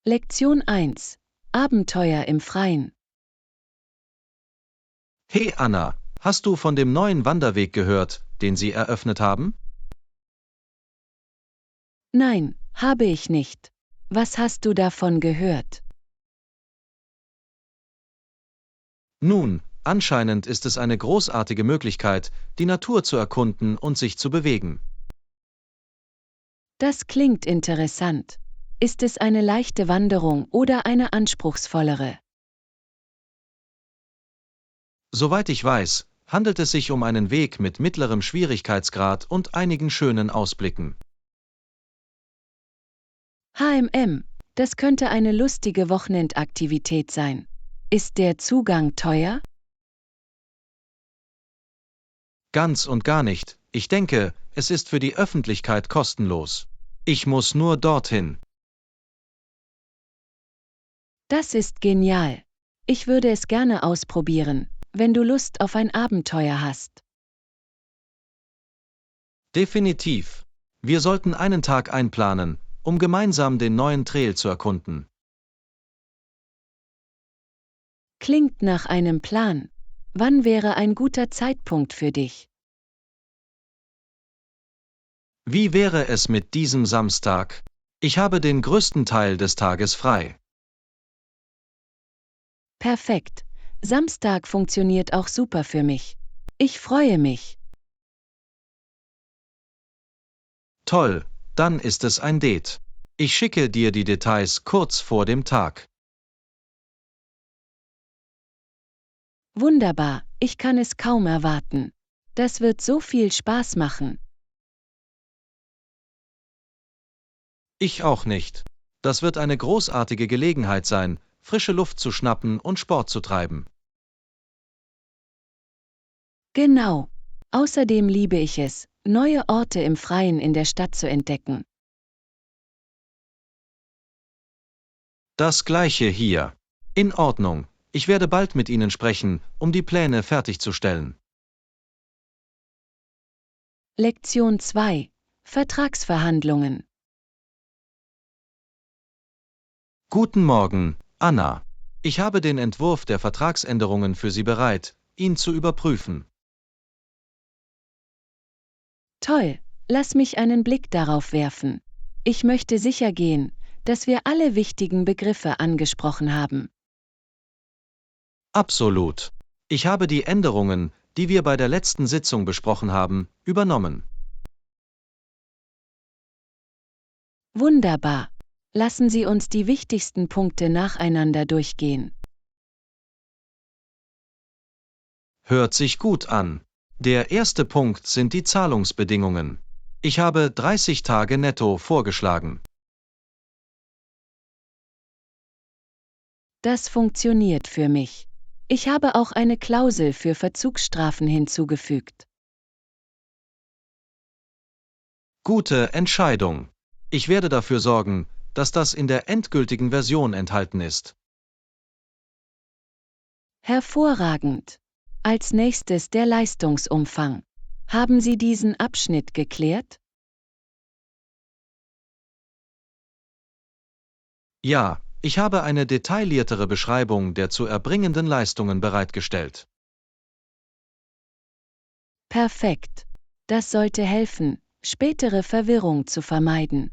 Lektion 1. Abenteuer im Freien. Hey Anna, hast du von dem neuen Wanderweg gehört, den sie eröffnet haben? Nein, habe ich nicht. Was hast du davon gehört? Nun, anscheinend ist es eine großartige Möglichkeit, die Natur zu erkunden und sich zu bewegen. Das klingt interessant. Ist es eine leichte Wanderung oder eine anspruchsvollere? Soweit ich weiß, handelt es sich um einen Weg mit mittlerem Schwierigkeitsgrad und einigen schönen Ausblicken. Das könnte eine lustige Wochenendaktivität sein. Ist der Zugang teuer? Ganz und gar nicht, ich denke, es ist für die Öffentlichkeit kostenlos. Ich muss nur dorthin. Das ist genial. Ich würde es gerne ausprobieren, wenn du Lust auf ein Abenteuer hast. Definitiv. Wir sollten einen Tag einplanen, um gemeinsam den neuen Trail zu erkunden. Klingt nach einem Plan. Wann wäre ein guter Zeitpunkt für dich? Wie wäre es mit diesem Samstag? Ich habe den größten Teil des Tages frei. Perfekt. Samstag funktioniert auch super für mich. Ich freue mich. Toll, dann ist es ein Date. Ich schicke dir die Details kurz vor dem Tag. Wunderbar, ich kann es kaum erwarten. Das wird so viel Spaß machen. Ich auch nicht. Das wird eine großartige Gelegenheit sein, frische Luft zu schnappen und Sport zu treiben. Genau. Außerdem liebe ich es, neue Orte im Freien in der Stadt zu entdecken. Das gleiche hier. In Ordnung. Ich werde bald mit Ihnen sprechen, um die Pläne fertigzustellen. Lektion 2. Vertragsverhandlungen. Guten Morgen, Anna. Ich habe den Entwurf der Vertragsänderungen für Sie bereit, ihn zu überprüfen. Toll, lass mich einen Blick darauf werfen. Ich möchte sicher gehen, dass wir alle wichtigen Begriffe angesprochen haben. Absolut. Ich habe die Änderungen, die wir bei der letzten Sitzung besprochen haben, übernommen. Wunderbar. Lassen Sie uns die wichtigsten Punkte nacheinander durchgehen. Hört sich gut an. Der erste Punkt sind die Zahlungsbedingungen. Ich habe 30 Tage netto vorgeschlagen. Das funktioniert für mich. Ich habe auch eine Klausel für Verzugsstrafen hinzugefügt. Gute Entscheidung. Ich werde dafür sorgen, dass das in der endgültigen Version enthalten ist. Hervorragend. Als nächstes der Leistungsumfang. Haben Sie diesen Abschnitt geklärt? Ja, ich habe eine detailliertere Beschreibung der zu erbringenden Leistungen bereitgestellt. Perfekt. Das sollte helfen, spätere Verwirrung zu vermeiden.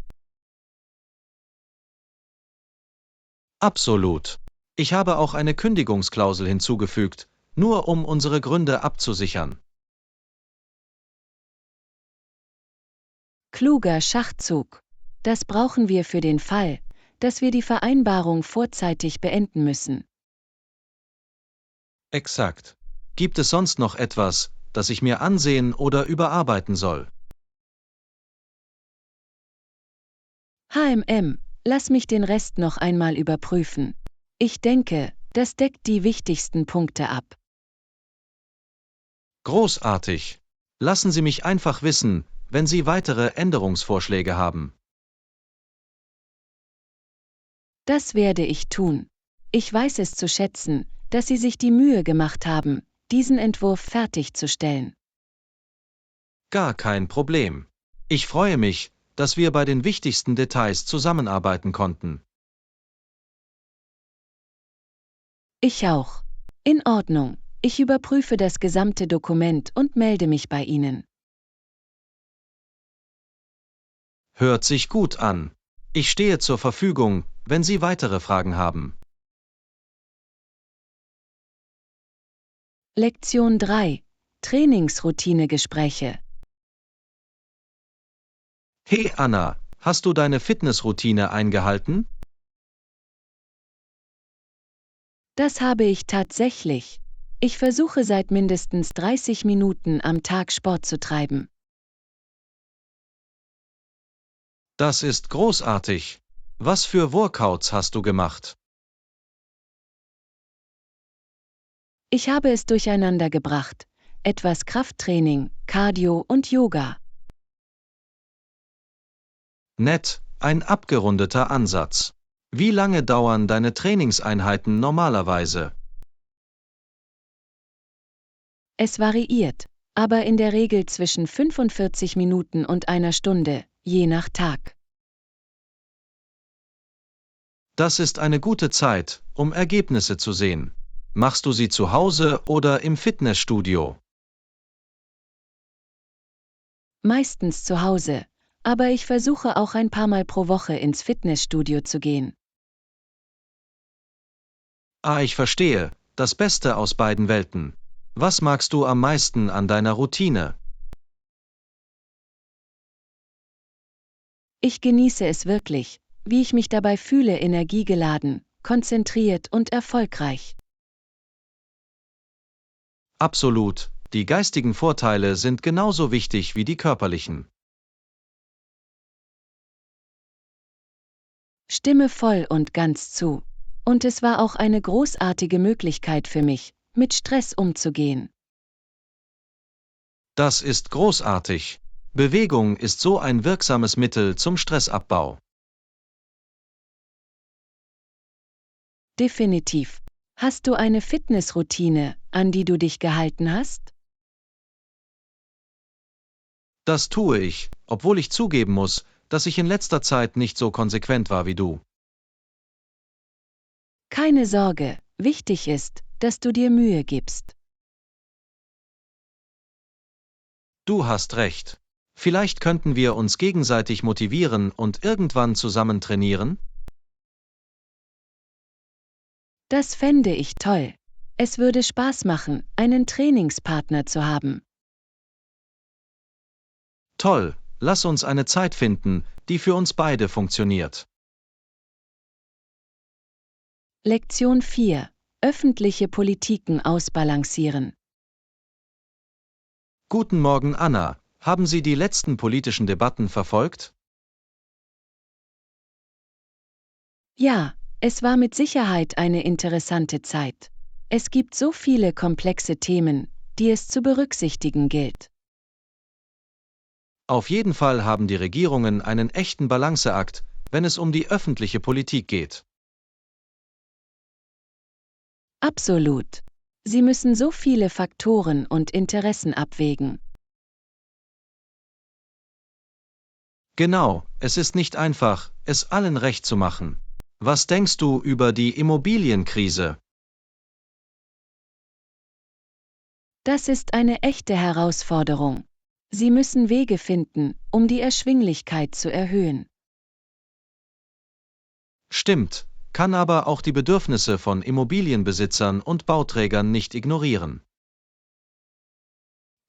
Absolut. Ich habe auch eine Kündigungsklausel hinzugefügt, nur um unsere Gründe abzusichern. Kluger Schachzug. Das brauchen wir für den Fall, dass wir die Vereinbarung vorzeitig beenden müssen. Exakt. Gibt es sonst noch etwas, das ich mir ansehen oder überarbeiten soll? Lass mich den Rest noch einmal überprüfen. Ich denke, das deckt die wichtigsten Punkte ab. Großartig. Lassen Sie mich einfach wissen, wenn Sie weitere Änderungsvorschläge haben. Das werde ich tun. Ich weiß es zu schätzen, dass Sie sich die Mühe gemacht haben, diesen Entwurf fertigzustellen. Gar kein Problem. Ich freue mich, dass wir bei den wichtigsten Details zusammenarbeiten konnten. Ich auch. In Ordnung. Ich überprüfe das gesamte Dokument und melde mich bei Ihnen. Hört sich gut an. Ich stehe zur Verfügung, wenn Sie weitere Fragen haben. Lektion 3. Trainingsroutinegespräche. Hey Anna, hast du deine Fitnessroutine eingehalten? Das habe ich tatsächlich. Ich versuche seit mindestens 30 Minuten am Tag Sport zu treiben. Das ist großartig. Was für Workouts hast du gemacht? Ich habe es durcheinander gebracht. Etwas Krafttraining, Cardio und Yoga. Nett, ein abgerundeter Ansatz. Wie lange dauern deine Trainingseinheiten normalerweise? Es variiert, aber in der Regel zwischen 45 Minuten und einer Stunde, je nach Tag. Das ist eine gute Zeit, um Ergebnisse zu sehen. Machst du sie zu Hause oder im Fitnessstudio? Meistens zu Hause, aber ich versuche auch ein paar Mal pro Woche ins Fitnessstudio zu gehen. Ah, ich verstehe. Das Beste aus beiden Welten. Was magst du am meisten an deiner Routine? Ich genieße es wirklich, wie ich mich dabei fühle, energiegeladen, konzentriert und erfolgreich. Absolut, die geistigen Vorteile sind genauso wichtig wie die körperlichen. Stimme voll und ganz zu. Und es war auch eine großartige Möglichkeit für mich, mit Stress umzugehen. Das ist großartig. Bewegung ist so ein wirksames Mittel zum Stressabbau. Definitiv. Hast du eine Fitnessroutine, an die du dich gehalten hast? Das tue ich, obwohl ich zugeben muss, dass ich in letzter Zeit nicht so konsequent war wie du. Keine Sorge, wichtig ist, dass du dir Mühe gibst. Du hast recht. Vielleicht könnten wir uns gegenseitig motivieren und irgendwann zusammen trainieren? Das fände ich toll. Es würde Spaß machen, einen Trainingspartner zu haben. Toll, lass uns eine Zeit finden, die für uns beide funktioniert. Lektion 4. Öffentliche Politiken ausbalancieren. Guten Morgen, Anna. Haben Sie die letzten politischen Debatten verfolgt? Ja, es war mit Sicherheit eine interessante Zeit. Es gibt so viele komplexe Themen, die es zu berücksichtigen gilt. Auf jeden Fall haben die Regierungen einen echten Balanceakt, wenn es um die öffentliche Politik geht. Absolut. Sie müssen so viele Faktoren und Interessen abwägen. Genau, es ist nicht einfach, es allen recht zu machen. Was denkst du über die Immobilienkrise? Das ist eine echte Herausforderung. Sie müssen Wege finden, um die Erschwinglichkeit zu erhöhen. Stimmt, kann aber auch die Bedürfnisse von Immobilienbesitzern und Bauträgern nicht ignorieren.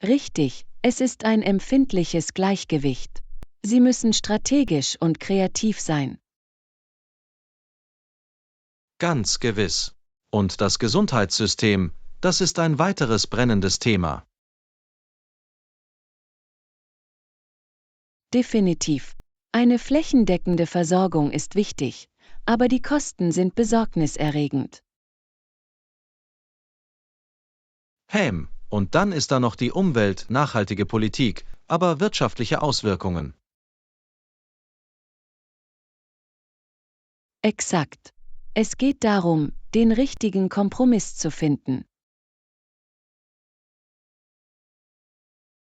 Richtig, es ist ein empfindliches Gleichgewicht. Sie müssen strategisch und kreativ sein. Ganz gewiss. Und das Gesundheitssystem, das ist ein weiteres brennendes Thema. Definitiv. Eine flächendeckende Versorgung ist wichtig, aber die Kosten sind besorgniserregend. Und dann ist da noch die Umwelt, nachhaltige Politik, aber wirtschaftliche Auswirkungen. Exakt. Es geht darum, den richtigen Kompromiss zu finden.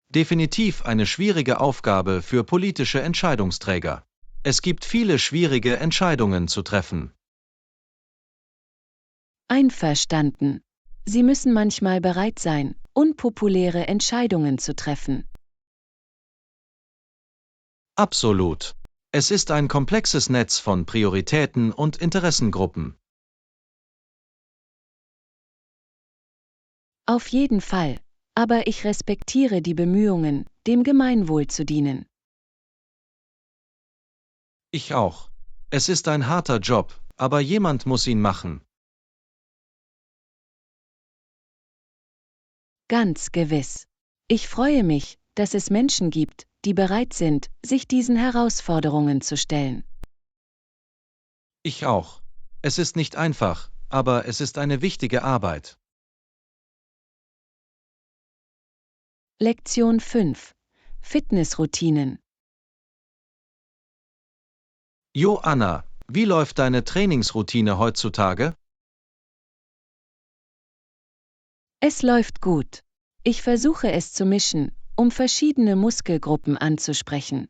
Definitiv eine schwierige Aufgabe für politische Entscheidungsträger. Es gibt viele schwierige Entscheidungen zu treffen. Einverstanden. Sie müssen manchmal bereit sein, unpopuläre Entscheidungen zu treffen. Absolut. Es ist ein komplexes Netz von Prioritäten und Interessengruppen. Auf jeden Fall. Aber ich respektiere die Bemühungen, dem Gemeinwohl zu dienen. Ich auch. Es ist ein harter Job, aber jemand muss ihn machen. Ganz gewiss. Ich freue mich, dass es Menschen gibt, die bereit sind, sich diesen Herausforderungen zu stellen. Ich auch. Es ist nicht einfach, aber es ist eine wichtige Arbeit. Lektion 5. Fitnessroutinen. Joanna, wie läuft deine Trainingsroutine heutzutage? Es läuft gut. Ich versuche es zu mischen, um verschiedene Muskelgruppen anzusprechen.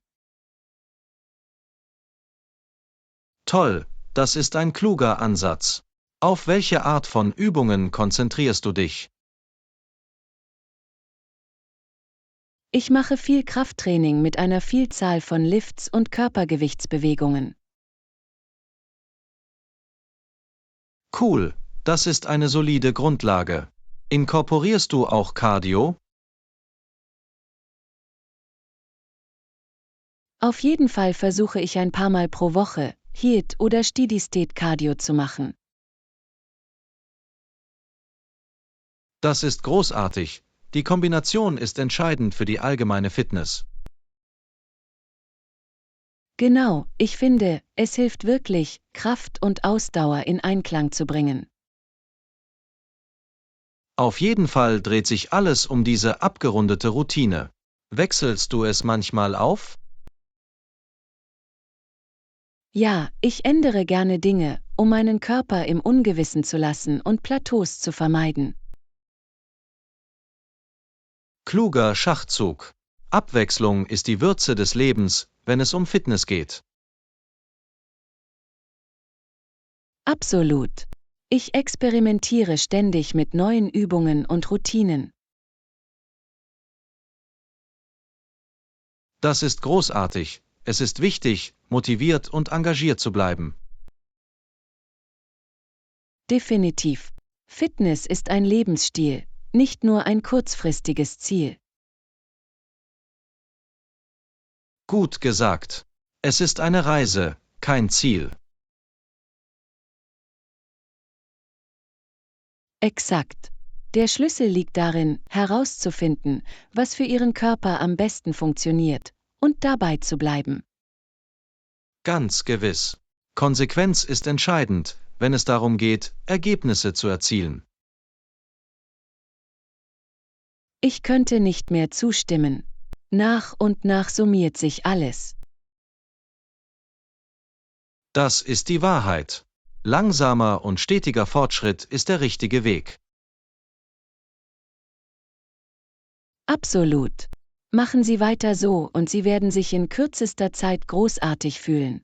Toll, das ist ein kluger Ansatz. Auf welche Art von Übungen konzentrierst du dich? Ich mache viel Krafttraining mit einer Vielzahl von Lifts und Körpergewichtsbewegungen. Cool, das ist eine solide Grundlage. Inkorporierst du auch Cardio? Auf jeden Fall versuche ich ein paar Mal pro Woche, HIIT oder Steady-State-Cardio zu machen. Das ist großartig. Die Kombination ist entscheidend für die allgemeine Fitness. Genau, ich finde, es hilft wirklich, Kraft und Ausdauer in Einklang zu bringen. Auf jeden Fall dreht sich alles um diese abgerundete Routine. Wechselst du es manchmal auf? Ja, ich ändere gerne Dinge, um meinen Körper im Ungewissen zu lassen und Plateaus zu vermeiden. Kluger Schachzug. Abwechslung ist die Würze des Lebens, wenn es um Fitness geht. Absolut. Ich experimentiere ständig mit neuen Übungen und Routinen. Das ist großartig. Es ist wichtig, motiviert und engagiert zu bleiben. Definitiv. Fitness ist ein Lebensstil, nicht nur ein kurzfristiges Ziel. Gut gesagt. Es ist eine Reise, kein Ziel. Exakt. Der Schlüssel liegt darin, herauszufinden, was für Ihren Körper am besten funktioniert, und dabei zu bleiben. Ganz gewiss. Konsequenz ist entscheidend, wenn es darum geht, Ergebnisse zu erzielen. Ich könnte nicht mehr zustimmen. Nach und nach summiert sich alles. Das ist die Wahrheit. Langsamer und stetiger Fortschritt ist der richtige Weg. Absolut. Machen Sie weiter so und Sie werden sich in kürzester Zeit großartig fühlen.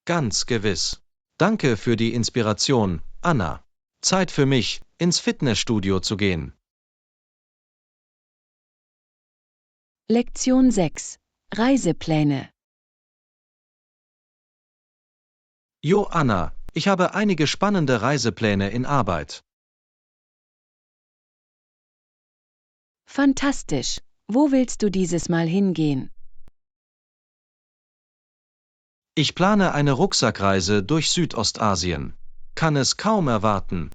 Ganz gewiss. Danke für die Inspiration, Anna. Zeit für mich, ins Fitnessstudio zu gehen. Lektion 6. Reisepläne. Joanna, ich habe einige spannende Reisepläne in Arbeit. Fantastisch. Wo willst du dieses Mal hingehen? Ich plane eine Rucksackreise durch Südostasien. Kann es kaum erwarten.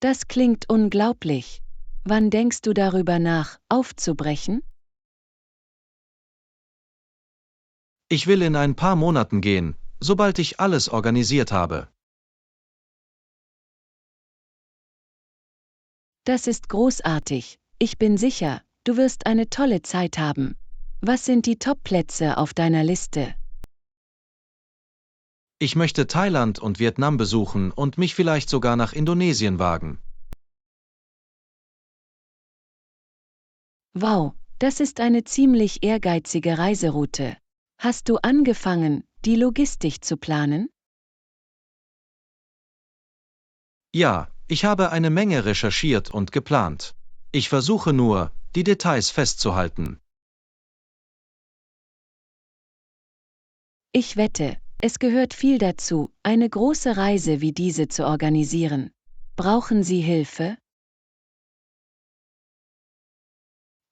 Das klingt unglaublich. Wann denkst du darüber nach, aufzubrechen? Ich will in ein paar Monaten gehen, sobald ich alles organisiert habe. Das ist großartig. Ich bin sicher, du wirst eine tolle Zeit haben. Was sind die Top-Plätze auf deiner Liste? Ich möchte Thailand und Vietnam besuchen und mich vielleicht sogar nach Indonesien wagen. Wow, das ist eine ziemlich ehrgeizige Reiseroute. Hast du angefangen, die Logistik zu planen? Ja, ich habe eine Menge recherchiert und geplant. Ich versuche nur, die Details festzuhalten. Ich wette, es gehört viel dazu, eine große Reise wie diese zu organisieren. Brauchen Sie Hilfe?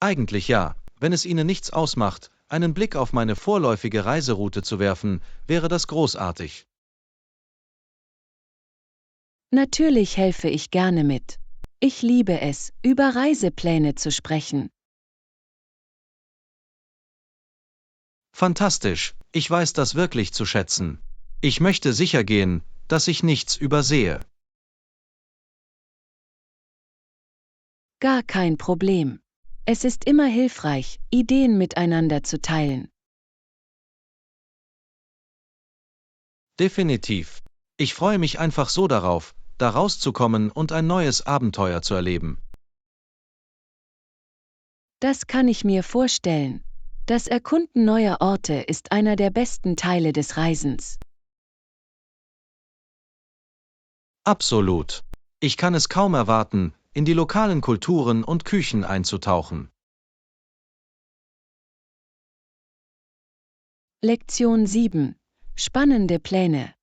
Eigentlich ja, wenn es Ihnen nichts ausmacht, einen Blick auf meine vorläufige Reiseroute zu werfen, wäre das großartig. Natürlich helfe ich gerne mit. Ich liebe es, über Reisepläne zu sprechen. Fantastisch, ich weiß das wirklich zu schätzen. Ich möchte sicher gehen, dass ich nichts übersehe. Gar kein Problem. Es ist immer hilfreich, Ideen miteinander zu teilen. Definitiv. Ich freue mich einfach so darauf, da rauszukommen und ein neues Abenteuer zu erleben. Das kann ich mir vorstellen. Das Erkunden neuer Orte ist einer der besten Teile des Reisens. Absolut. Ich kann es kaum erwarten, in die lokalen Kulturen und Küchen einzutauchen. Lektion 7. Spannende Pläne.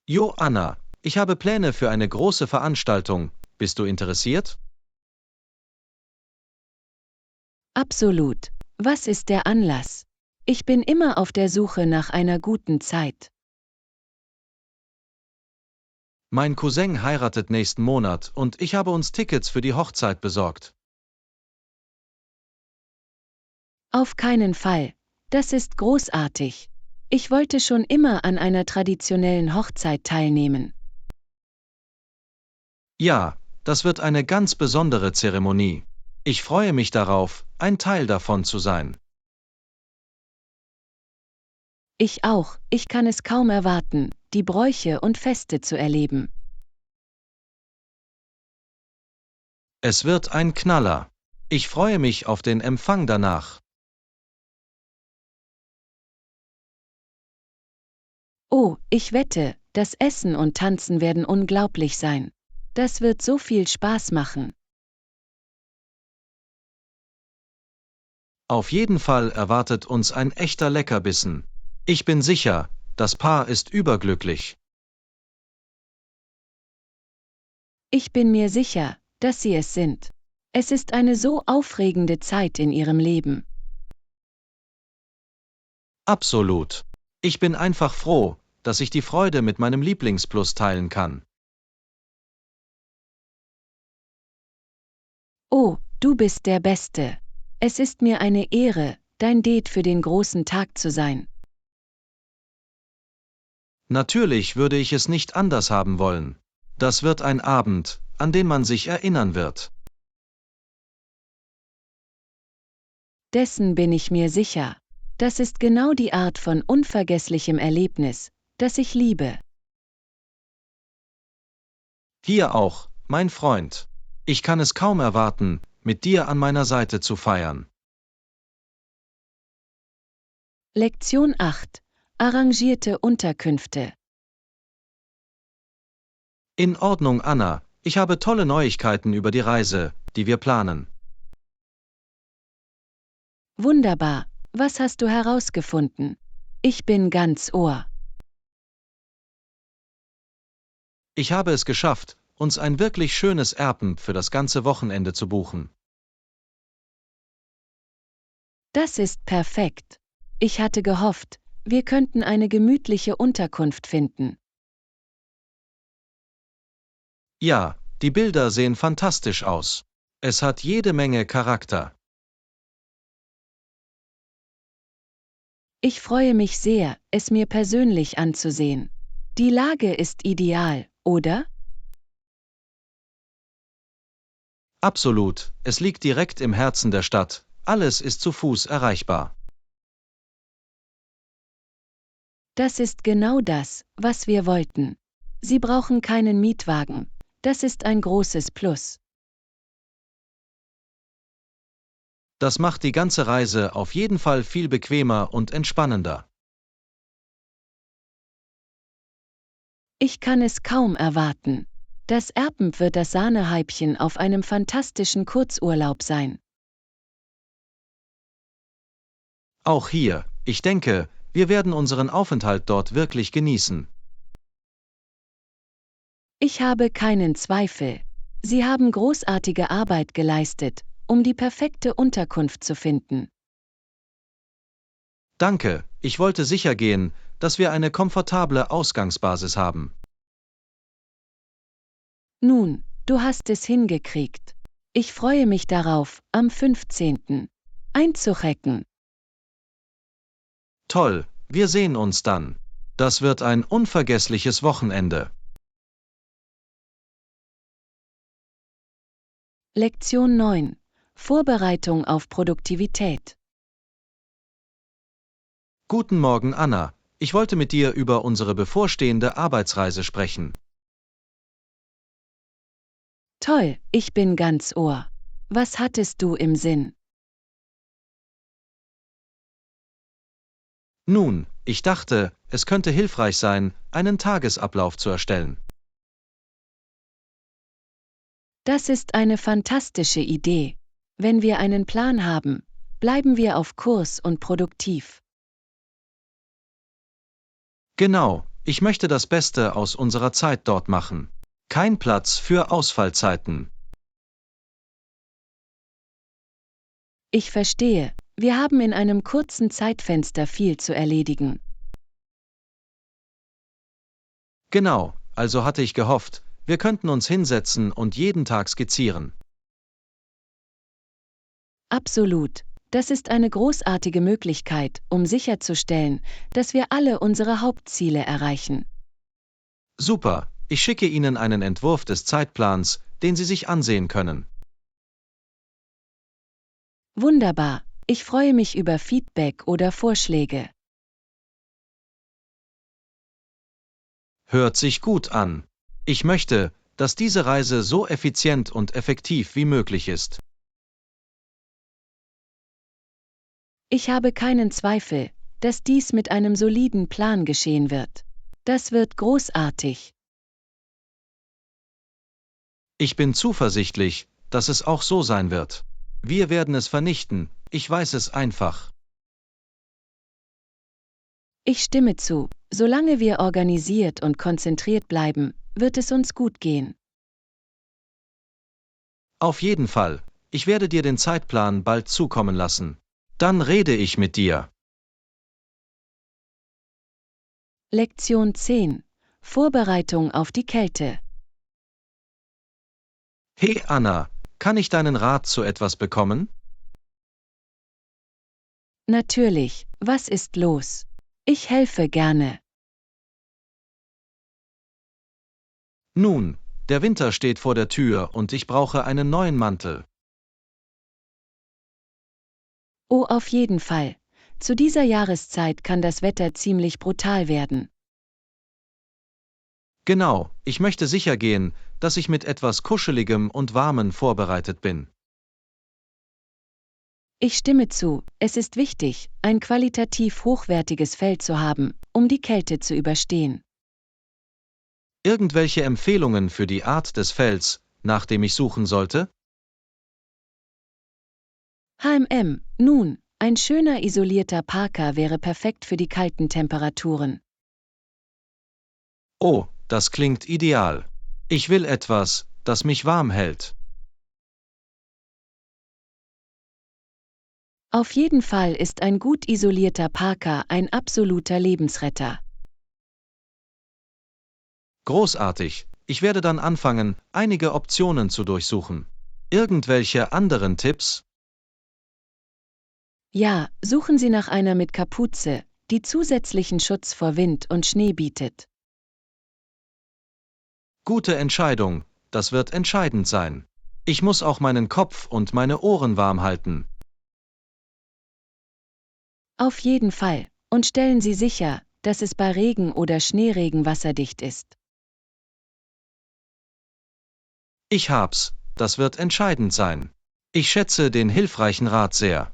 Jo, Anna, ich habe Pläne für eine große Veranstaltung. Bist du interessiert? Absolut. Was ist der Anlass? Ich bin immer auf der Suche nach einer guten Zeit. Mein Cousin heiratet nächsten Monat und ich habe uns Tickets für die Hochzeit besorgt. Auf keinen Fall. Das ist großartig. Ich wollte schon immer an einer traditionellen Hochzeit teilnehmen. Ja, das wird eine ganz besondere Zeremonie. Ich freue mich darauf, ein Teil davon zu sein. Ich auch, ich kann es kaum erwarten, die Bräuche und Feste zu erleben. Es wird ein Knaller. Ich freue mich auf den Empfang danach. Oh, ich wette, das Essen und Tanzen werden unglaublich sein. Das wird so viel Spaß machen. Auf jeden Fall erwartet uns ein echter Leckerbissen. Ich bin sicher, das Paar ist überglücklich. Ich bin mir sicher, dass sie es sind. Es ist eine so aufregende Zeit in ihrem Leben. Absolut. Ich bin einfach froh, dass ich die Freude mit meinem Lieblingsplus teilen kann. Oh, du bist der Beste. Es ist mir eine Ehre, dein Date für den großen Tag zu sein. Natürlich würde ich es nicht anders haben wollen. Das wird ein Abend, an den man sich erinnern wird. Dessen bin ich mir sicher. Das ist genau die Art von unvergesslichem Erlebnis, das ich liebe. Hier auch, mein Freund. Ich kann es kaum erwarten, mit dir an meiner Seite zu feiern. Lektion 8. Arrangierte Unterkünfte. In Ordnung, Anna. Ich habe tolle Neuigkeiten über die Reise, die wir planen. Wunderbar. Was hast du herausgefunden? Ich bin ganz Ohr. Ich habe es geschafft, uns ein wirklich schönes Abend für das ganze Wochenende zu buchen. Das ist perfekt. Ich hatte gehofft, wir könnten eine gemütliche Unterkunft finden. Ja, die Bilder sehen fantastisch aus. Es hat jede Menge Charakter. Ich freue mich sehr, es mir persönlich anzusehen. Die Lage ist ideal, oder? Absolut, es liegt direkt im Herzen der Stadt, alles ist zu Fuß erreichbar. Das ist genau das, was wir wollten. Sie brauchen keinen Mietwagen. Das ist ein großes Plus. Das macht die ganze Reise auf jeden Fall viel bequemer und entspannender. Ich kann es kaum erwarten. Das Erpen wird das Sahnehäubchen auf einem fantastischen Kurzurlaub sein. Auch hier, ich denke, wir werden unseren Aufenthalt dort wirklich genießen. Ich habe keinen Zweifel. Sie haben großartige Arbeit geleistet, um die perfekte Unterkunft zu finden. Danke, ich wollte sicher gehen, dass wir eine komfortable Ausgangsbasis haben. Nun, du hast es hingekriegt. Ich freue mich darauf, am 15. einzuchecken. Toll, wir sehen uns dann. Das wird ein unvergessliches Wochenende. Lektion 9. Vorbereitung auf Produktivität. Guten Morgen, Anna. Ich wollte mit dir über unsere bevorstehende Arbeitsreise sprechen. Toll, ich bin ganz Ohr. Was hattest du im Sinn? Nun, ich dachte, es könnte hilfreich sein, einen Tagesablauf zu erstellen. Das ist eine fantastische Idee. Wenn wir einen Plan haben, bleiben wir auf Kurs und produktiv. Genau, ich möchte das Beste aus unserer Zeit dort machen. Kein Platz für Ausfallzeiten. Ich verstehe, wir haben in einem kurzen Zeitfenster viel zu erledigen. Genau, also hatte ich gehofft, wir könnten uns hinsetzen und jeden Tag skizzieren. Absolut, das ist eine großartige Möglichkeit, um sicherzustellen, dass wir alle unsere Hauptziele erreichen. Super, ich schicke Ihnen einen Entwurf des Zeitplans, den Sie sich ansehen können. Wunderbar, ich freue mich über Feedback oder Vorschläge. Hört sich gut an. Ich möchte, dass diese Reise so effizient und effektiv wie möglich ist. Ich habe keinen Zweifel, dass dies mit einem soliden Plan geschehen wird. Das wird großartig. Ich bin zuversichtlich, dass es auch so sein wird. Wir werden es vernichten, ich weiß es einfach. Ich stimme zu, solange wir organisiert und konzentriert bleiben, wird es uns gut gehen. Auf jeden Fall, ich werde dir den Zeitplan bald zukommen lassen. Dann rede ich mit dir. Lektion 10. Vorbereitung auf die Kälte. Hey Anna, kann ich deinen Rat zu etwas bekommen? Natürlich, was ist los? Ich helfe gerne. Nun, der Winter steht vor der Tür und ich brauche einen neuen Mantel. Oh, auf jeden Fall. Zu dieser Jahreszeit kann das Wetter ziemlich brutal werden. Genau, ich möchte sicher gehen, dass ich mit etwas Kuscheligem und Warmem vorbereitet bin. Ich stimme zu, es ist wichtig, ein qualitativ hochwertiges Fell zu haben, um die Kälte zu überstehen. Irgendwelche Empfehlungen für die Art des Fells, nach dem ich suchen sollte? Nun, ein schöner isolierter Parker wäre perfekt für die kalten Temperaturen. Oh, das klingt ideal. Ich will etwas, das mich warm hält. Auf jeden Fall ist ein gut isolierter Parker ein absoluter Lebensretter. Großartig, ich werde dann anfangen, einige Optionen zu durchsuchen. Irgendwelche anderen Tipps? Ja, suchen Sie nach einer mit Kapuze, die zusätzlichen Schutz vor Wind und Schnee bietet. Gute Entscheidung, das wird entscheidend sein. Ich muss auch meinen Kopf und meine Ohren warm halten. Auf jeden Fall. Und stellen Sie sicher, dass es bei Regen oder Schneeregen wasserdicht ist. Ich hab's, das wird entscheidend sein. Ich schätze den hilfreichen Rat sehr.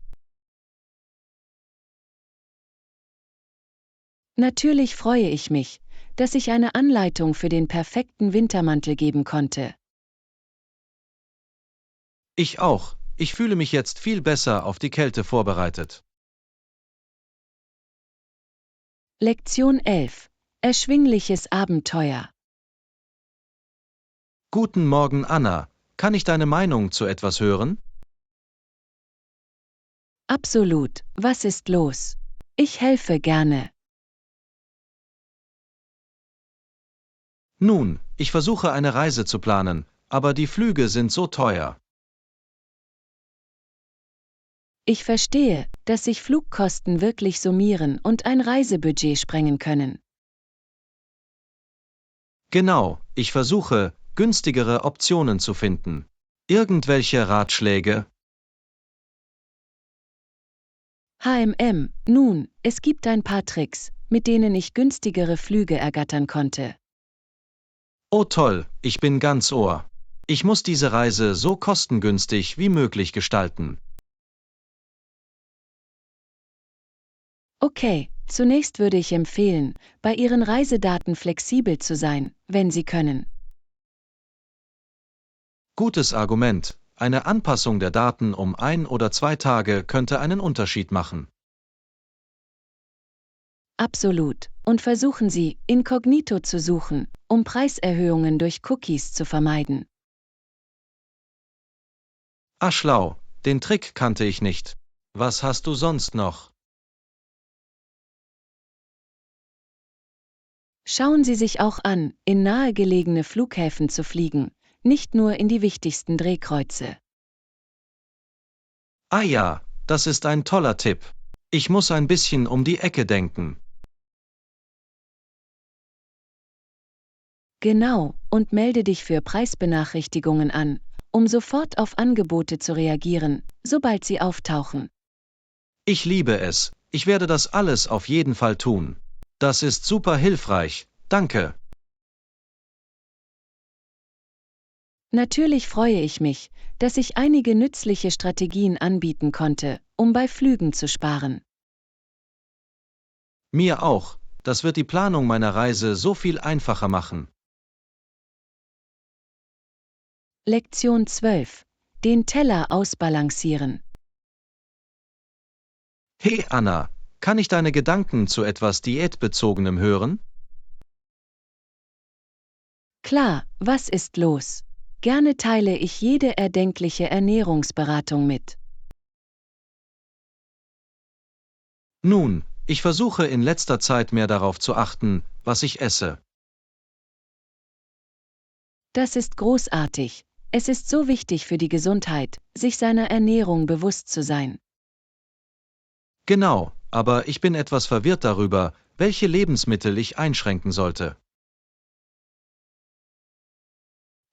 Natürlich freue ich mich, dass ich eine Anleitung für den perfekten Wintermantel geben konnte. Ich auch. Ich fühle mich jetzt viel besser auf die Kälte vorbereitet. Lektion 11. Erschwingliches Abenteuer. Guten Morgen, Anna. Kann ich deine Meinung zu etwas hören? Absolut, was ist los? Ich helfe gerne. Nun, ich versuche eine Reise zu planen, aber die Flüge sind so teuer. Ich verstehe, dass sich Flugkosten wirklich summieren und ein Reisebudget sprengen können. Genau, ich versuche, günstigere Optionen zu finden. Irgendwelche Ratschläge? Nun, es gibt ein paar Tricks, mit denen ich günstigere Flüge ergattern konnte. Oh toll, ich bin ganz Ohr. Ich muss diese Reise so kostengünstig wie möglich gestalten. Okay, zunächst würde ich empfehlen, bei Ihren Reisedaten flexibel zu sein, wenn Sie können. Gutes Argument. Eine Anpassung der Daten um 1 oder 2 Tage könnte einen Unterschied machen. Absolut. Und versuchen Sie, inkognito zu suchen, um Preiserhöhungen durch Cookies zu vermeiden. Ah, schlau, den Trick kannte ich nicht. Was hast du sonst noch? Schauen Sie sich auch an, in nahegelegene Flughäfen zu fliegen, nicht nur in die wichtigsten Drehkreuze. Ah ja, das ist ein toller Tipp. Ich muss ein bisschen um die Ecke denken. Genau, und melde dich für Preisbenachrichtigungen an, um sofort auf Angebote zu reagieren, sobald sie auftauchen. Ich liebe es. Ich werde das alles auf jeden Fall tun. Das ist super hilfreich. Danke. Natürlich freue ich mich, dass ich einige nützliche Strategien anbieten konnte, um bei Flügen zu sparen. Mir auch. Das wird die Planung meiner Reise so viel einfacher machen. Lektion 12. Den Teller ausbalancieren. Hey Anna, kann ich deine Gedanken zu etwas Diätbezogenem hören? Klar, was ist los? Gerne teile ich jede erdenkliche Ernährungsberatung mit. Nun, ich versuche in letzter Zeit mehr darauf zu achten, was ich esse. Das ist großartig. Es ist so wichtig für die Gesundheit, sich seiner Ernährung bewusst zu sein. Genau, aber ich bin etwas verwirrt darüber, welche Lebensmittel ich einschränken sollte.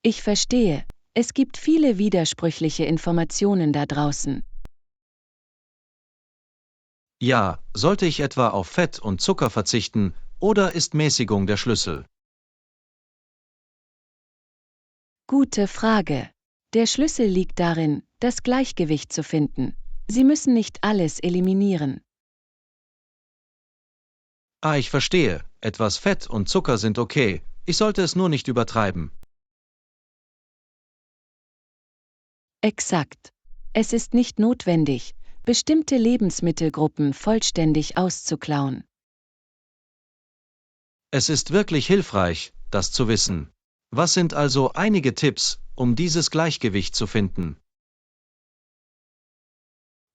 Ich verstehe, es gibt viele widersprüchliche Informationen da draußen. Ja, sollte ich etwa auf Fett und Zucker verzichten, oder ist Mäßigung der Schlüssel? Gute Frage. Der Schlüssel liegt darin, das Gleichgewicht zu finden. Sie müssen nicht alles eliminieren. Ah, ich verstehe, etwas Fett und Zucker sind okay, ich sollte es nur nicht übertreiben. Exakt. Es ist nicht notwendig, bestimmte Lebensmittelgruppen vollständig auszuklauen. Es ist wirklich hilfreich, das zu wissen. Was sind also einige Tipps, um dieses Gleichgewicht zu finden?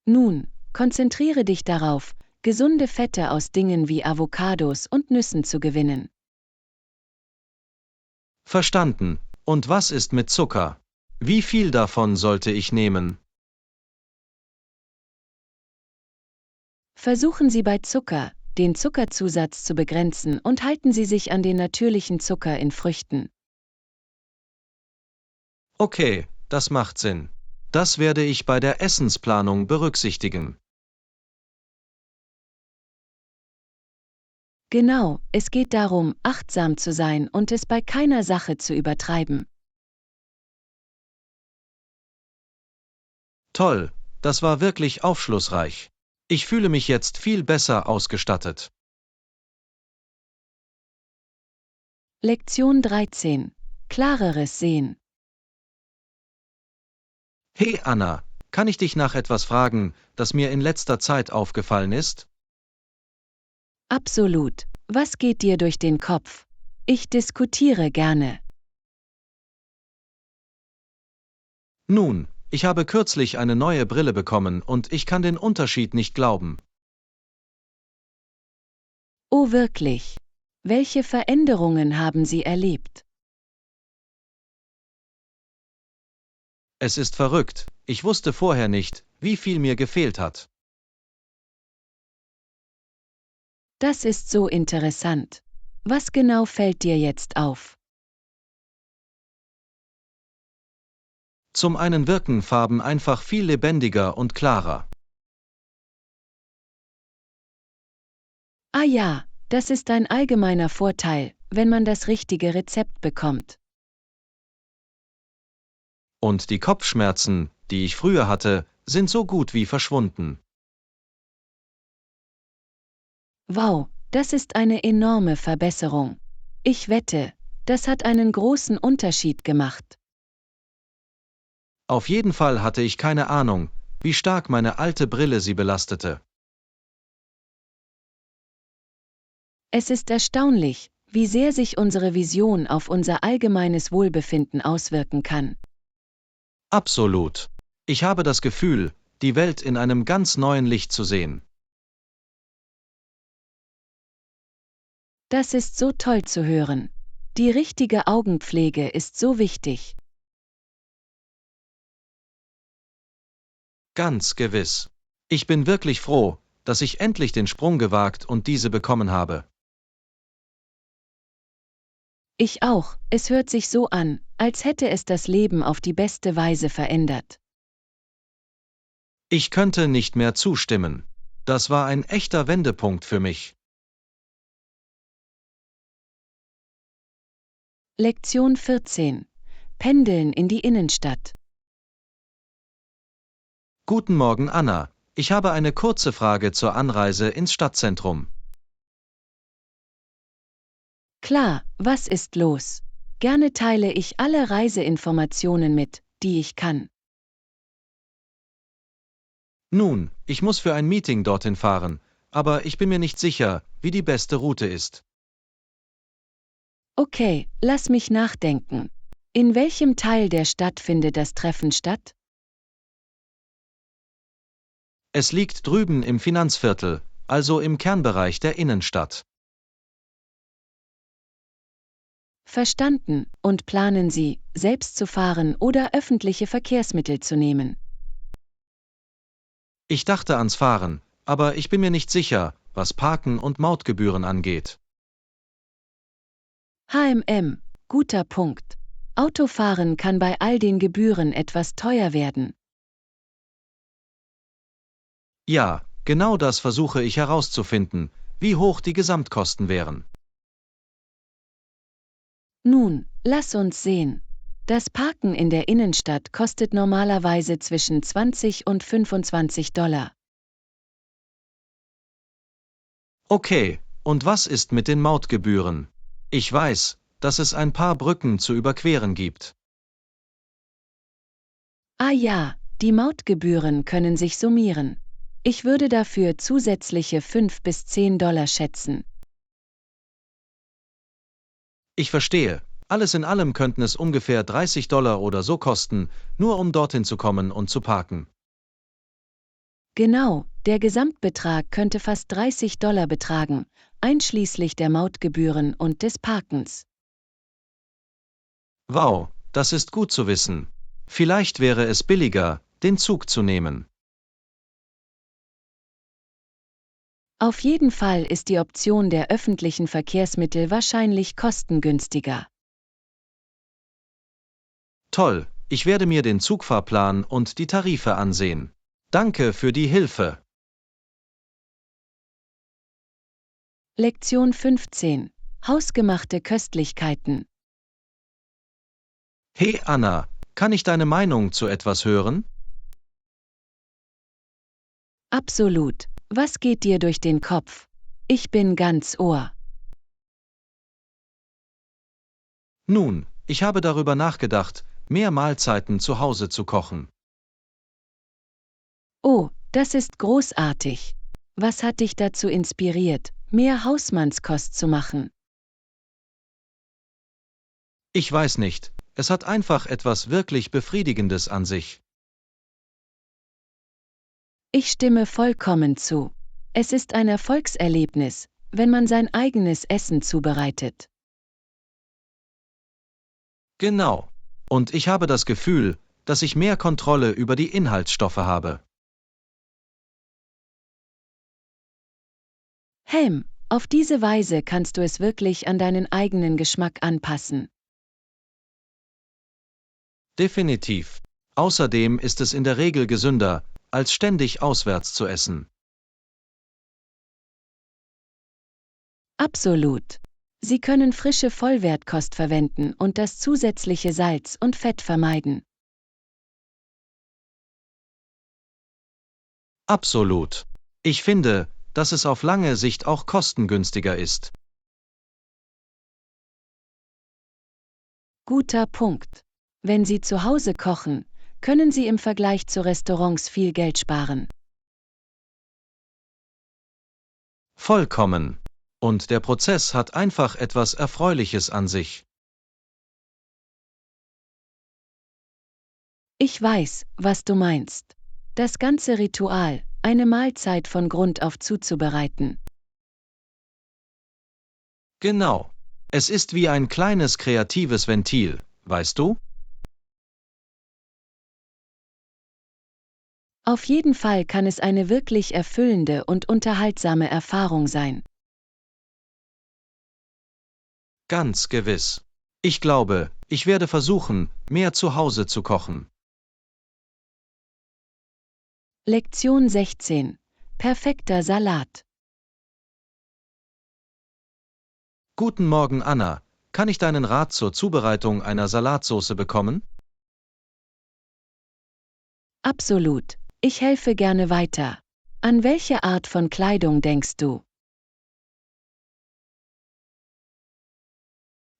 Nun, konzentriere dich darauf, gesunde Fette aus Dingen wie Avocados und Nüssen zu gewinnen. Verstanden. Und was ist mit Zucker? Wie viel davon sollte ich nehmen? Versuchen Sie bei Zucker, den Zuckerzusatz zu begrenzen und halten Sie sich an den natürlichen Zucker in Früchten. Okay, das macht Sinn. Das werde ich bei der Essensplanung berücksichtigen. Genau, es geht darum, achtsam zu sein und es bei keiner Sache zu übertreiben. Toll, das war wirklich aufschlussreich. Ich fühle mich jetzt viel besser ausgestattet. Lektion 13. Klareres Sehen. Hey Anna, kann ich dich nach etwas fragen, das mir in letzter Zeit aufgefallen ist? Absolut. Was geht dir durch den Kopf? Ich diskutiere gerne. Nun, ich habe kürzlich eine neue Brille bekommen und ich kann den Unterschied nicht glauben. Oh wirklich? Welche Veränderungen haben Sie erlebt? Es ist verrückt, ich wusste vorher nicht, wie viel mir gefehlt hat. Das ist so interessant. Was genau fällt dir jetzt auf? Zum einen wirken Farben einfach viel lebendiger und klarer. Ah ja, das ist ein allgemeiner Vorteil, wenn man das richtige Rezept bekommt. Und die Kopfschmerzen, die ich früher hatte, sind so gut wie verschwunden. Wow, das ist eine enorme Verbesserung. Ich wette, das hat einen großen Unterschied gemacht. Auf jeden Fall hatte ich keine Ahnung, wie stark meine alte Brille sie belastete. Es ist erstaunlich, wie sehr sich unsere Vision auf unser allgemeines Wohlbefinden auswirken kann. Absolut. Ich habe das Gefühl, die Welt in einem ganz neuen Licht zu sehen. Das ist so toll zu hören. Die richtige Augenpflege ist so wichtig. Ganz gewiss. Ich bin wirklich froh, dass ich endlich den Sprung gewagt und diese bekommen habe. Ich auch, es hört sich so an, als hätte es das Leben auf die beste Weise verändert. Ich könnte nicht mehr zustimmen. Das war ein echter Wendepunkt für mich. Lektion 14. Pendeln in die Innenstadt. Guten Morgen, Anna. Ich habe eine kurze Frage zur Anreise ins Stadtzentrum. Klar, was ist los? Gerne teile ich alle Reiseinformationen mit, die ich kann. Nun, ich muss für ein Meeting dorthin fahren, aber ich bin mir nicht sicher, wie die beste Route ist. Okay, lass mich nachdenken. In welchem Teil der Stadt findet das Treffen statt? Es liegt drüben im Finanzviertel, also im Kernbereich der Innenstadt. Verstanden, und planen Sie, selbst zu fahren oder öffentliche Verkehrsmittel zu nehmen. Ich dachte ans Fahren, aber ich bin mir nicht sicher, was Parken und Mautgebühren angeht. Guter Punkt. Autofahren kann bei all den Gebühren etwas teuer werden. Ja, genau das versuche ich herauszufinden, wie hoch die Gesamtkosten wären. Nun, lass uns sehen. Das Parken in der Innenstadt kostet normalerweise zwischen 20 und $25. Okay, und was ist mit den Mautgebühren? Ich weiß, dass es ein paar Brücken zu überqueren gibt. Ah ja, die Mautgebühren können sich summieren. Ich würde dafür zusätzliche 5 bis $10 schätzen. Ich verstehe, alles in allem könnten es ungefähr $30 oder so kosten, nur um dorthin zu kommen und zu parken. Genau, der Gesamtbetrag könnte fast $30 betragen, einschließlich der Mautgebühren und des Parkens. Wow, das ist gut zu wissen. Vielleicht wäre es billiger, den Zug zu nehmen. Auf jeden Fall ist die Option der öffentlichen Verkehrsmittel wahrscheinlich kostengünstiger. Toll, ich werde mir den Zugfahrplan und die Tarife ansehen. Danke für die Hilfe. Lektion 15. Hausgemachte Köstlichkeiten. Hey Anna, kann ich deine Meinung zu etwas hören? Absolut. Was geht dir durch den Kopf? Ich bin ganz Ohr. Nun, ich habe darüber nachgedacht, mehr Mahlzeiten zu Hause zu kochen. Oh, das ist großartig. Was hat dich dazu inspiriert, mehr Hausmannskost zu machen? Ich weiß nicht, es hat einfach etwas wirklich Befriedigendes an sich. Ich stimme vollkommen zu. Es ist ein Erfolgserlebnis, wenn man sein eigenes Essen zubereitet. Genau. Und ich habe das Gefühl, dass ich mehr Kontrolle über die Inhaltsstoffe habe. Helm, auf diese Weise kannst du es wirklich an deinen eigenen Geschmack anpassen. Definitiv. Außerdem ist es in der Regel gesünder, als ständig auswärts zu essen. Absolut. Sie können frische Vollwertkost verwenden und das zusätzliche Salz und Fett vermeiden. Absolut. Ich finde, dass es auf lange Sicht auch kostengünstiger ist. Guter Punkt. Wenn Sie zu Hause kochen, können Sie im Vergleich zu Restaurants viel Geld sparen. Vollkommen. Und der Prozess hat einfach etwas Erfreuliches an sich. Ich weiß, was du meinst. Das ganze Ritual, eine Mahlzeit von Grund auf zuzubereiten. Genau. Es ist wie ein kleines kreatives Ventil, weißt du? Auf jeden Fall kann es eine wirklich erfüllende und unterhaltsame Erfahrung sein. Ganz gewiss. Ich glaube, ich werde versuchen, mehr zu Hause zu kochen. Lektion 16. Perfekter Salat. Guten Morgen, Anna. Kann ich deinen Rat zur Zubereitung einer Salatsauce bekommen? Absolut. Ich helfe gerne weiter. An welche Art von Kleidung denkst du?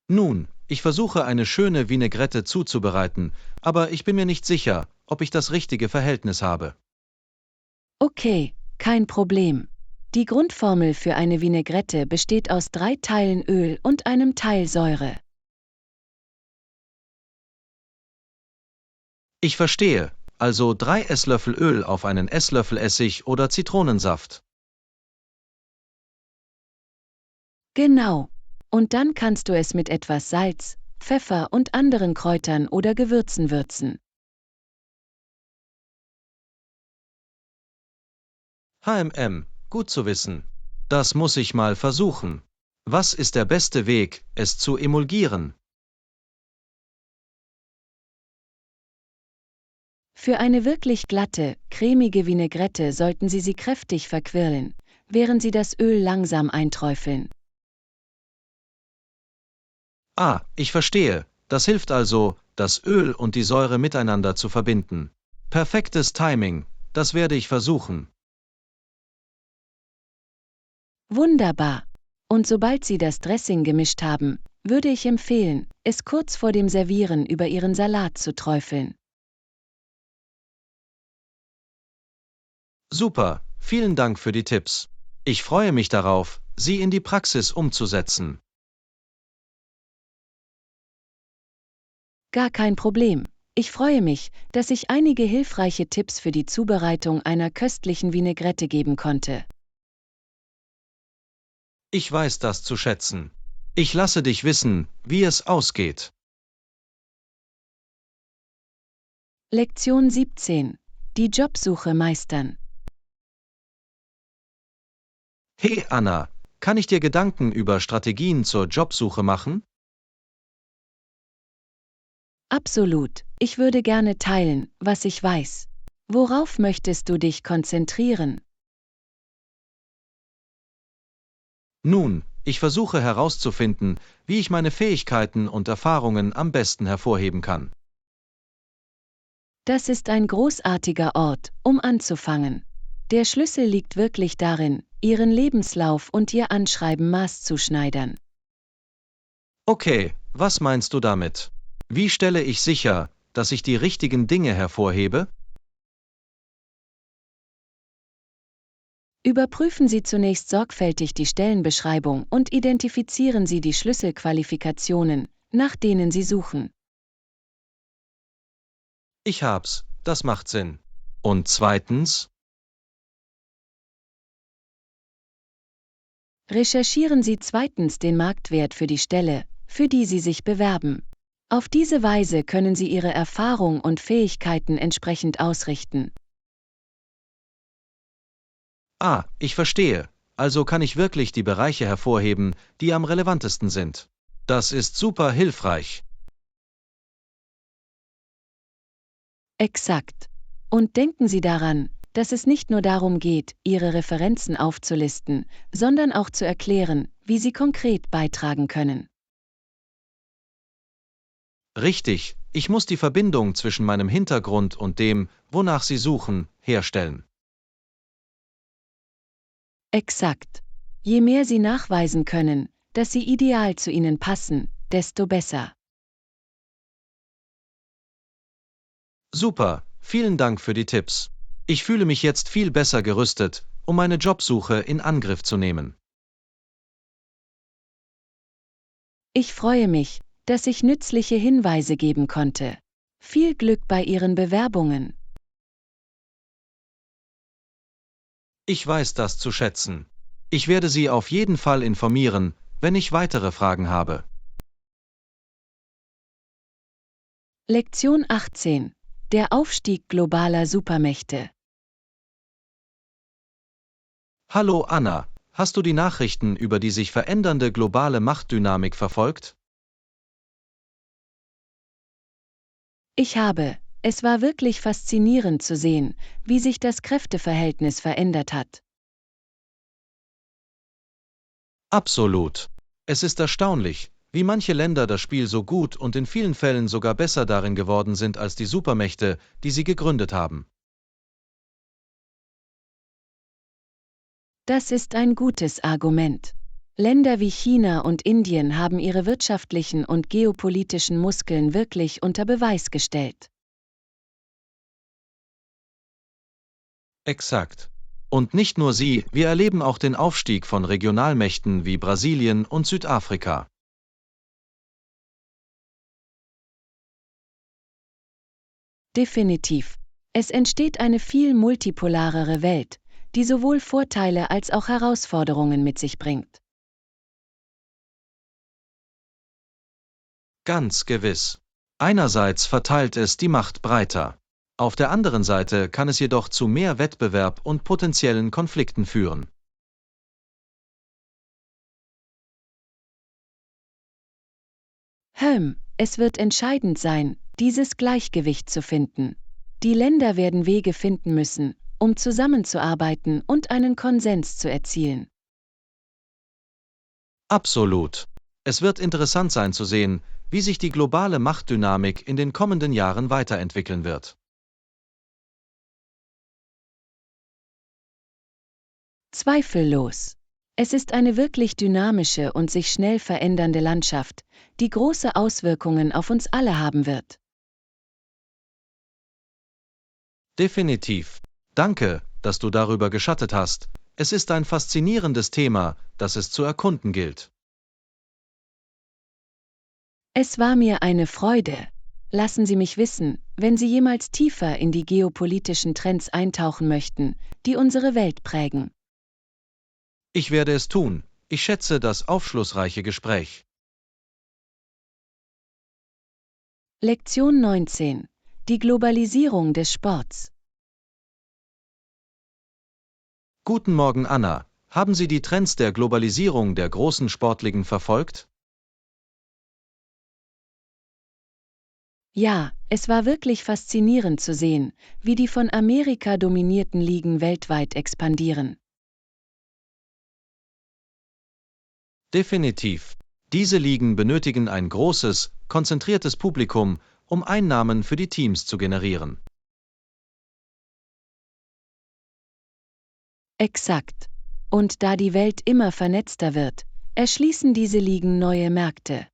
Nun, ich versuche eine schöne Vinaigrette zuzubereiten, aber ich bin mir nicht sicher, ob ich das richtige Verhältnis habe. Okay, kein Problem. Die Grundformel für eine Vinaigrette besteht aus 3 Teilen Öl und einem Teil Säure. Ich verstehe, also 3 Esslöffel Öl auf einen Esslöffel Essig oder Zitronensaft. Genau. Und dann kannst du es mit etwas Salz, Pfeffer und anderen Kräutern oder Gewürzen würzen. Gut zu wissen. Das muss ich mal versuchen. Was ist der beste Weg, es zu emulgieren? Für eine wirklich glatte, cremige Vinaigrette sollten Sie sie kräftig verquirlen, während Sie das Öl langsam einträufeln. Ah, ich verstehe. Das hilft also, das Öl und die Säure miteinander zu verbinden. Perfektes Timing, das werde ich versuchen. Wunderbar. Und sobald Sie das Dressing gemischt haben, würde ich empfehlen, es kurz vor dem Servieren über Ihren Salat zu träufeln. Super, vielen Dank für die Tipps. Ich freue mich darauf, sie in die Praxis umzusetzen. Gar kein Problem. Ich freue mich, dass ich einige hilfreiche Tipps für die Zubereitung einer köstlichen Vinaigrette geben konnte. Ich weiß das zu schätzen. Ich lasse dich wissen, wie es ausgeht. Lektion 17. Die Jobsuche meistern. Hey Anna, kann ich dir Gedanken über Strategien zur Jobsuche machen? Absolut. Ich würde gerne teilen, was ich weiß. Worauf möchtest du dich konzentrieren? Nun, ich versuche herauszufinden, wie ich meine Fähigkeiten und Erfahrungen am besten hervorheben kann. Das ist ein großartiger Ort, um anzufangen. Der Schlüssel liegt wirklich darin, Ihren Lebenslauf und Ihr Anschreiben maßzuschneidern. Okay, was meinst du damit? Wie stelle ich sicher, dass ich die richtigen Dinge hervorhebe? Überprüfen Sie zunächst sorgfältig die Stellenbeschreibung und identifizieren Sie die Schlüsselqualifikationen, nach denen Sie suchen. Ich hab's, das macht Sinn. Und zweitens? Recherchieren Sie zweitens den Marktwert für die Stelle, für die Sie sich bewerben. Auf diese Weise können Sie Ihre Erfahrung und Fähigkeiten entsprechend ausrichten. Ah, ich verstehe. Also kann ich wirklich die Bereiche hervorheben, die am relevantesten sind. Das ist super hilfreich. Exakt. Und denken Sie daran, dass es nicht nur darum geht, Ihre Referenzen aufzulisten, sondern auch zu erklären, wie Sie konkret beitragen können. Richtig, ich muss die Verbindung zwischen meinem Hintergrund und dem, wonach Sie suchen, herstellen. Exakt. Je mehr Sie nachweisen können, dass Sie ideal zu Ihnen passen, desto besser. Super, vielen Dank für die Tipps. Ich fühle mich jetzt viel besser gerüstet, um meine Jobsuche in Angriff zu nehmen. Ich freue mich, dass ich nützliche Hinweise geben konnte. Viel Glück bei Ihren Bewerbungen. Ich weiß das zu schätzen. Ich werde Sie auf jeden Fall informieren, wenn ich weitere Fragen habe. Lektion 18. Der Aufstieg globaler Supermächte. Hallo Anna, hast du die Nachrichten über die sich verändernde globale Machtdynamik verfolgt? Ich habe. Es war wirklich faszinierend zu sehen, wie sich das Kräfteverhältnis verändert hat. Absolut. Es ist erstaunlich, wie manche Länder das Spiel so gut und in vielen Fällen sogar besser darin geworden sind als die Supermächte, die sie gegründet haben. Das ist ein gutes Argument. Länder wie China und Indien haben ihre wirtschaftlichen und geopolitischen Muskeln wirklich unter Beweis gestellt. Exakt. Und nicht nur sie, wir erleben auch den Aufstieg von Regionalmächten wie Brasilien und Südafrika. Definitiv. Es entsteht eine viel multipolarere Welt, die sowohl Vorteile als auch Herausforderungen mit sich bringt. Ganz gewiss. Einerseits verteilt es die Macht breiter. Auf der anderen Seite kann es jedoch zu mehr Wettbewerb und potenziellen Konflikten führen. Es wird entscheidend sein, dieses Gleichgewicht zu finden. Die Länder werden Wege finden müssen, um zusammenzuarbeiten und einen Konsens zu erzielen. Absolut. Es wird interessant sein zu sehen, wie sich die globale Machtdynamik in den kommenden Jahren weiterentwickeln wird. Zweifellos. Es ist eine wirklich dynamische und sich schnell verändernde Landschaft, die große Auswirkungen auf uns alle haben wird. Definitiv. Danke, dass du darüber geschattet hast. Es ist ein faszinierendes Thema, das es zu erkunden gilt. Es war mir eine Freude. Lassen Sie mich wissen, wenn Sie jemals tiefer in die geopolitischen Trends eintauchen möchten, die unsere Welt prägen. Ich werde es tun. Ich schätze das aufschlussreiche Gespräch. Lektion 19. Die Globalisierung des Sports. Guten Morgen, Anna. Haben Sie die Trends der Globalisierung der großen Sportligen verfolgt? Ja, es war wirklich faszinierend zu sehen, wie die von Amerika dominierten Ligen weltweit expandieren. Definitiv. Diese Ligen benötigen ein großes, konzentriertes Publikum, um Einnahmen für die Teams zu generieren. Exakt. Und da die Welt immer vernetzter wird, erschließen diese Ligen neue Märkte.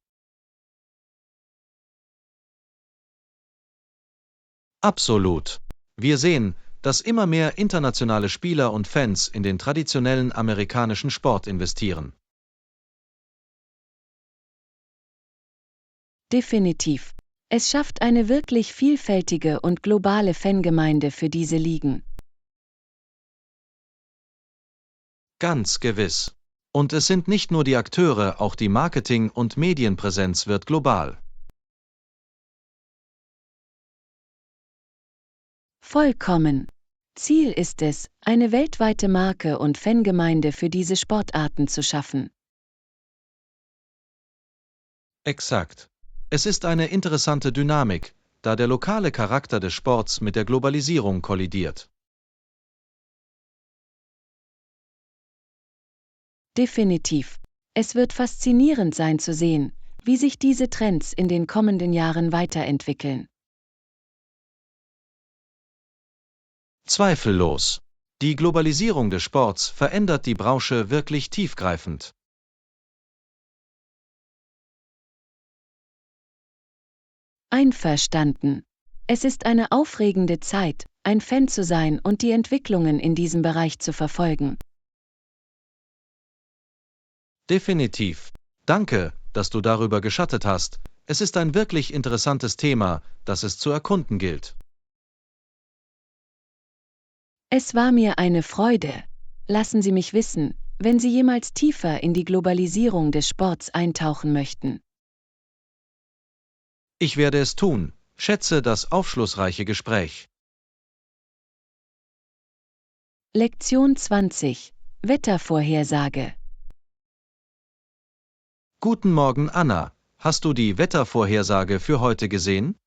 Absolut. Wir sehen, dass immer mehr internationale Spieler und Fans in den traditionellen amerikanischen Sport investieren. Definitiv. Es schafft eine wirklich vielfältige und globale Fangemeinde für diese Ligen. Ganz gewiss. Und es sind nicht nur die Akteure, auch die Marketing- und Medienpräsenz wird global. Vollkommen. Ziel ist es, eine weltweite Marke und Fangemeinde für diese Sportarten zu schaffen. Exakt. Es ist eine interessante Dynamik, da der lokale Charakter des Sports mit der Globalisierung kollidiert. Definitiv. Es wird faszinierend sein zu sehen, wie sich diese Trends in den kommenden Jahren weiterentwickeln. Zweifellos. Die Globalisierung des Sports verändert die Branche wirklich tiefgreifend. Einverstanden. Es ist eine aufregende Zeit, ein Fan zu sein und die Entwicklungen in diesem Bereich zu verfolgen. Definitiv. Danke, dass du darüber geschattet hast. Es ist ein wirklich interessantes Thema, das es zu erkunden gilt. Es war mir eine Freude. Lassen Sie mich wissen, wenn Sie jemals tiefer in die Globalisierung des Sports eintauchen möchten. Ich werde es tun. Schätze das aufschlussreiche Gespräch. Lektion 20. Wettervorhersage. Guten Morgen, Anna. Hast du die Wettervorhersage für heute gesehen?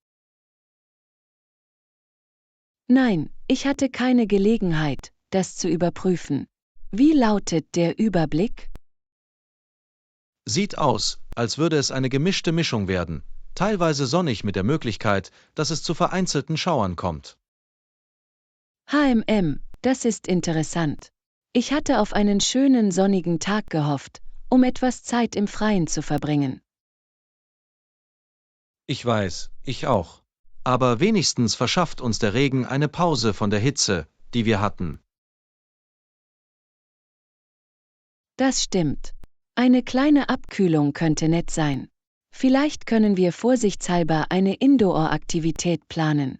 Nein, ich hatte keine Gelegenheit, das zu überprüfen. Wie lautet der Überblick? Sieht aus, als würde es eine gemischte Mischung werden, teilweise sonnig mit der Möglichkeit, dass es zu vereinzelten Schauern kommt. Das ist interessant. Ich hatte auf einen schönen sonnigen Tag gehofft, um etwas Zeit im Freien zu verbringen. Ich weiß, ich auch. Aber wenigstens verschafft uns der Regen eine Pause von der Hitze, die wir hatten. Das stimmt. Eine kleine Abkühlung könnte nett sein. Vielleicht können wir vorsichtshalber eine Indoor-Aktivität planen.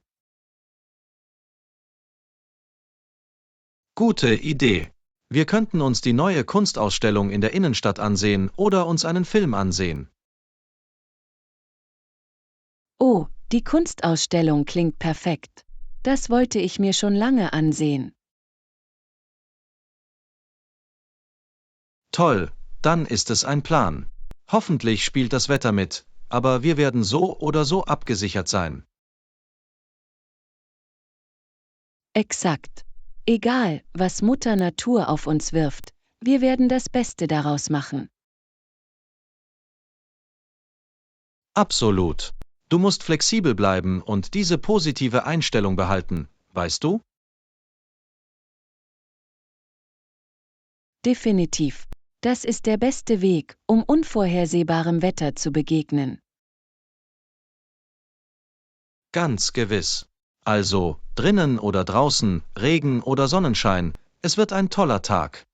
Gute Idee. Wir könnten uns die neue Kunstausstellung in der Innenstadt ansehen oder uns einen Film ansehen. Oh, die Kunstausstellung klingt perfekt. Das wollte ich mir schon lange ansehen. Toll, dann ist es ein Plan. Hoffentlich spielt das Wetter mit, aber wir werden so oder so abgesichert sein. Exakt. Egal, was Mutter Natur auf uns wirft, wir werden das Beste daraus machen. Absolut. Du musst flexibel bleiben und diese positive Einstellung behalten, weißt du? Definitiv. Das ist der beste Weg, um unvorhersehbarem Wetter zu begegnen. Ganz gewiss. Also, drinnen oder draußen, Regen oder Sonnenschein, es wird ein toller Tag.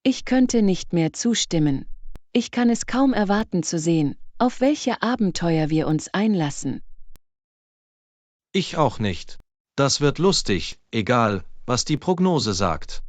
Ich könnte nicht mehr zustimmen. Ich kann es kaum erwarten zu sehen, auf welche Abenteuer wir uns einlassen. Ich auch nicht. Das wird lustig, egal, was die Prognose sagt.